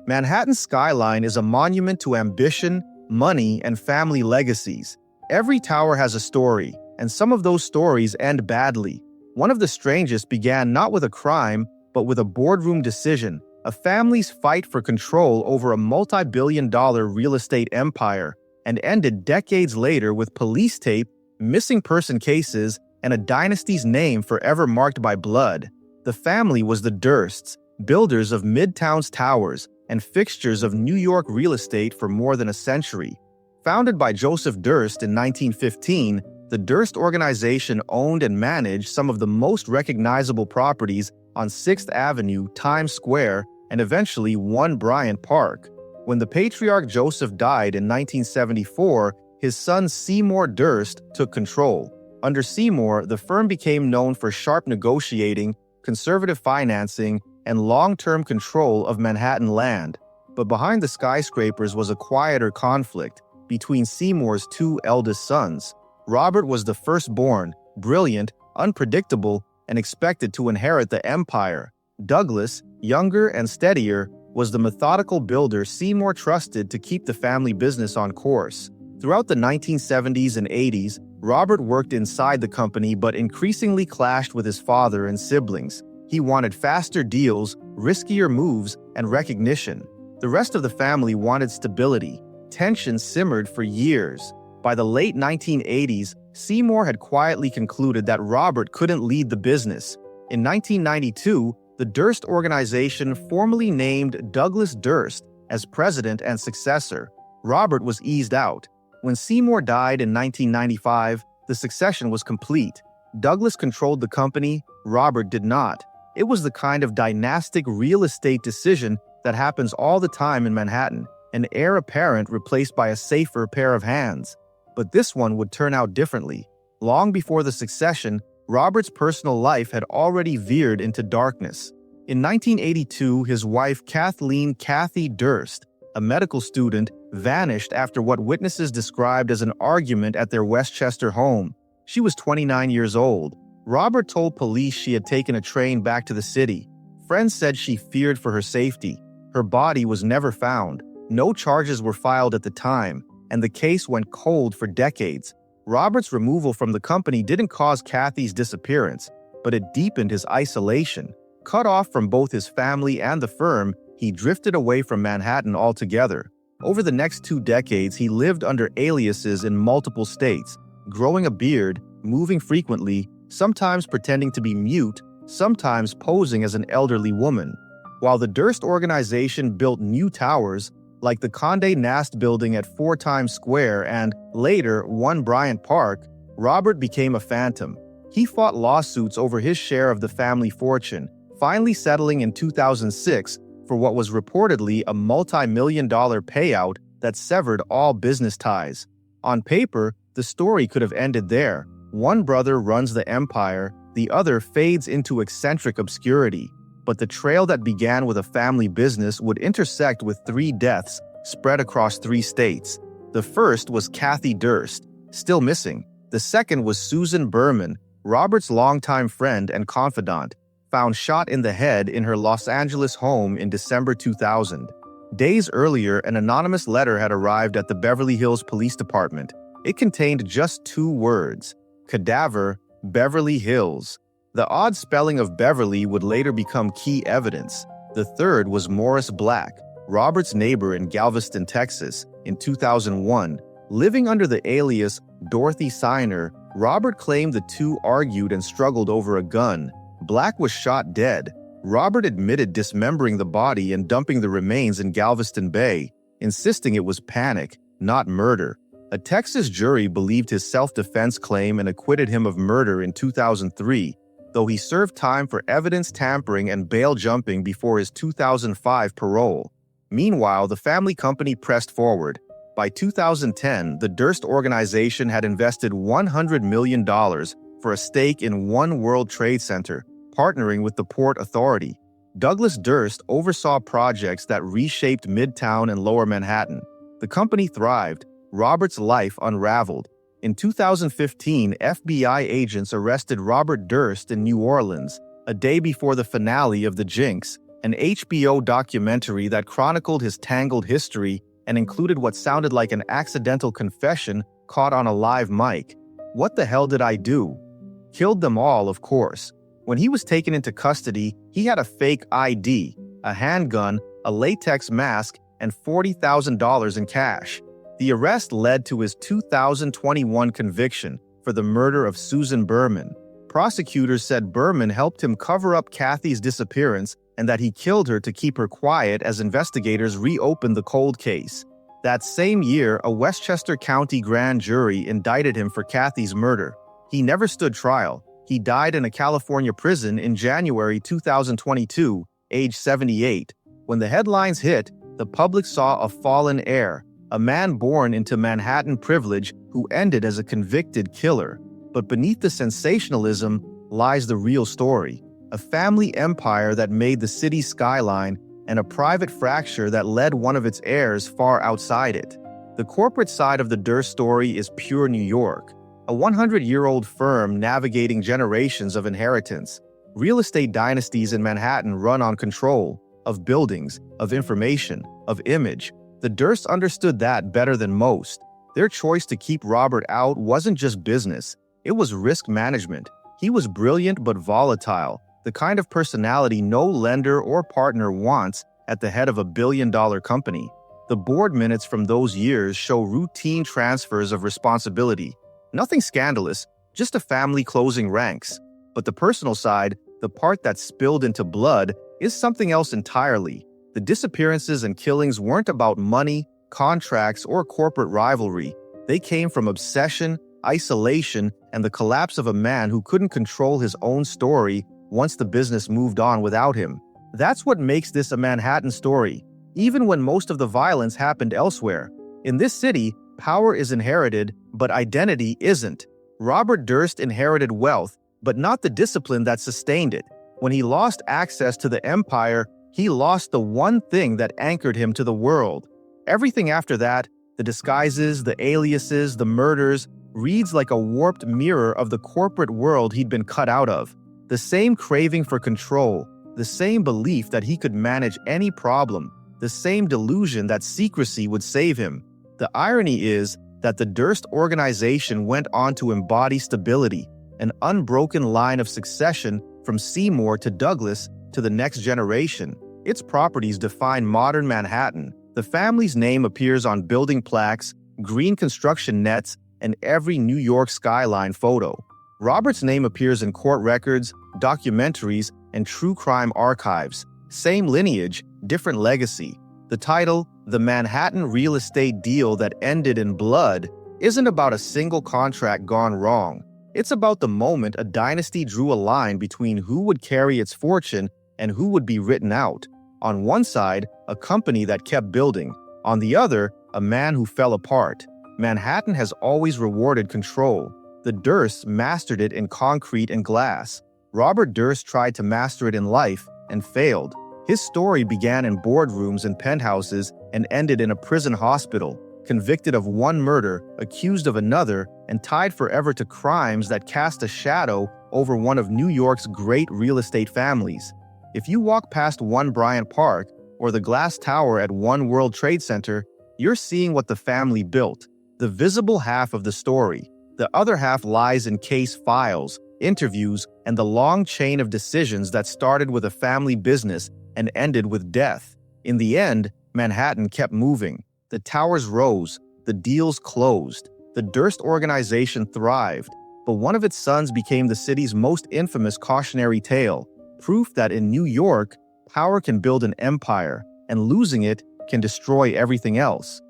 Manhattan's skyline is a monument to ambition, money, and family legacies. Every tower has a story, and some of those stories end badly. One of the strangest began not with a crime, but with a boardroom decision, a family's fight for control over a multi-billion-dollar real estate empire, and ended decades later with police tape, missing person cases, and a dynasty's name forever marked by blood. The family was the Dursts, builders of Midtown's towers and fixtures of New York real estate for more than a century. Founded by Joseph Durst in 1915, the Durst organization owned and managed some of the most recognizable properties on 6th Avenue, Times Square, and eventually 1 Bryant Park. When the patriarch Joseph died in 1974, his son Seymour Durst took control. Under Seymour, the firm became known for sharp negotiating, conservative financing, and long-term control of Manhattan land. But behind the skyscrapers was a quieter conflict between Seymour's 2 eldest sons. Robert was the firstborn, brilliant, unpredictable, and expected to inherit the empire. Douglas, younger and steadier, was the methodical builder Seymour trusted to keep the family business on course. Throughout the 1970s and 80s, Robert worked inside the company but increasingly clashed with his father and siblings. He wanted faster deals, riskier moves, and recognition. The rest of the family wanted stability. Tension simmered for years. By the late 1980s, Seymour had quietly concluded that Robert couldn't lead the business. In 1992, the Durst organization formally named Douglas Durst as president and successor. Robert was eased out. When Seymour died in 1995, the succession was complete. Douglas controlled the company, Robert did not. It was the kind of dynastic real estate decision that happens all the time in Manhattan, an heir apparent replaced by a safer pair of hands. But this one would turn out differently. Long before the succession, Robert's personal life had already veered into darkness. In 1982, his wife Kathleen "Kathy" Durst, a medical student, vanished after what witnesses described as an argument at their Westchester home. She was 29 years old. Robert told police she had taken a train back to the city. Friends said she feared for her safety. Her body was never found. No charges were filed at the time, and the case went cold for decades. Robert's removal from the company didn't cause Kathy's disappearance, but it deepened his isolation. Cut off from both his family and the firm, he drifted away from Manhattan altogether. Over the next 2 decades, he lived under aliases in multiple states, growing a beard, moving frequently, sometimes pretending to be mute, sometimes posing as an elderly woman. While the Durst organization built new towers, like the Condé Nast building at 4 Times Square and, later, 1 Bryant Park, Robert became a phantom. He fought lawsuits over his share of the family fortune, finally settling in 2006 for what was reportedly a multi-million-dollar payout that severed all business ties. On paper, the story could have ended there. One brother runs the empire, the other fades into eccentric obscurity. But the trail that began with a family business would intersect with 3 deaths spread across 3 states. The first was Kathy Durst, still missing. The second was Susan Berman, Robert's longtime friend and confidant, found shot in the head in her Los Angeles home in December 2000. Days earlier, an anonymous letter had arrived at the Beverly Hills Police Department. It contained just 2 words: cadaver, Beverly Hills. The odd spelling of Beverly would later become key evidence. The third was Morris Black, Robert's neighbor in Galveston, Texas, in 2001. Living under the alias Dorothy Siner, Robert claimed the 2 argued and struggled over a gun. Black was shot dead. Robert admitted dismembering the body and dumping the remains in Galveston Bay, insisting it was panic, not murder. A Texas jury believed his self-defense claim and acquitted him of murder in 2003, though he served time for evidence tampering and bail jumping before his 2005 parole. Meanwhile, the family company pressed forward. By 2010, the Durst organization had invested $100 million for a stake in One World Trade Center, partnering with the Port Authority. Douglas Durst oversaw projects that reshaped Midtown and Lower Manhattan. The company thrived. Robert's life unraveled. In 2015, FBI agents arrested Robert Durst in New Orleans, a day before the finale of The Jinx, an HBO documentary that chronicled his tangled history and included what sounded like an accidental confession caught on a live mic. What the hell did I do? Killed them all, of course. When he was taken into custody, he had a fake ID, a handgun, a latex mask, and $40,000 in cash. The arrest led to his 2021 conviction for the murder of Susan Berman. Prosecutors said Berman helped him cover up Kathy's disappearance and that he killed her to keep her quiet as investigators reopened the cold case. That same year, a Westchester County grand jury indicted him for Kathy's murder. He never stood trial. He died in a California prison in January 2022, age 78. When the headlines hit, the public saw a fallen heir, a man born into Manhattan privilege who ended as a convicted killer. But beneath the sensationalism lies the real story, a family empire that made the city's skyline and a private fracture that led one of its heirs far outside it. The corporate side of the Durst story is pure New York, a 100-year-old firm navigating generations of inheritance. Real estate dynasties in Manhattan run on control of buildings, of information, of image. The Dursts understood that better than most. Their choice to keep Robert out wasn't just business, it was risk management. He was brilliant but volatile, the kind of personality no lender or partner wants at the head of a billion-dollar company. The board minutes from those years show routine transfers of responsibility. Nothing scandalous, just a family closing ranks. But the personal side, the part that spilled into blood, is something else entirely. The disappearances and killings weren't about money, contracts, or corporate rivalry. They came from obsession, isolation, and the collapse of a man who couldn't control his own story once the business moved on without him. That's what makes this a Manhattan story, even when most of the violence happened elsewhere. In this city, power is inherited, but identity isn't. Robert Durst inherited wealth, but not the discipline that sustained it. When he lost access to the empire, he lost the one thing that anchored him to the world. Everything after that, the disguises, the aliases, the murders, reads like a warped mirror of the corporate world he'd been cut out of. The same craving for control, the same belief that he could manage any problem, the same delusion that secrecy would save him. The irony is that the Durst organization went on to embody stability, an unbroken line of succession from Seymour to Douglas to the next generation. Its properties define modern Manhattan. The family's name appears on building plaques, green construction nets, and every New York skyline photo. Robert's name appears in court records, documentaries, and true crime archives. Same lineage, different legacy. The title, The Manhattan Real Estate Deal That Ended in Blood, isn't about a single contract gone wrong. It's about the moment a dynasty drew a line between who would carry its fortune and who would be written out. On one side, a company that kept building. On the other, a man who fell apart. Manhattan has always rewarded control. The Dursts mastered it in concrete and glass. Robert Durst tried to master it in life and failed. His story began in boardrooms and penthouses and ended in a prison hospital, convicted of one murder, accused of another, and tied forever to crimes that cast a shadow over one of New York's great real estate families. If you walk past One Bryant Park or the glass tower at One World Trade Center, you're seeing what the family built, the visible half of the story. The other half lies in case files, interviews, and the long chain of decisions that started with a family business and ended with death. In the end, Manhattan kept moving. The towers rose, the deals closed, the Durst organization thrived, but one of its sons became the city's most infamous cautionary tale, proof that in New York, power can build an empire, and losing it can destroy everything else.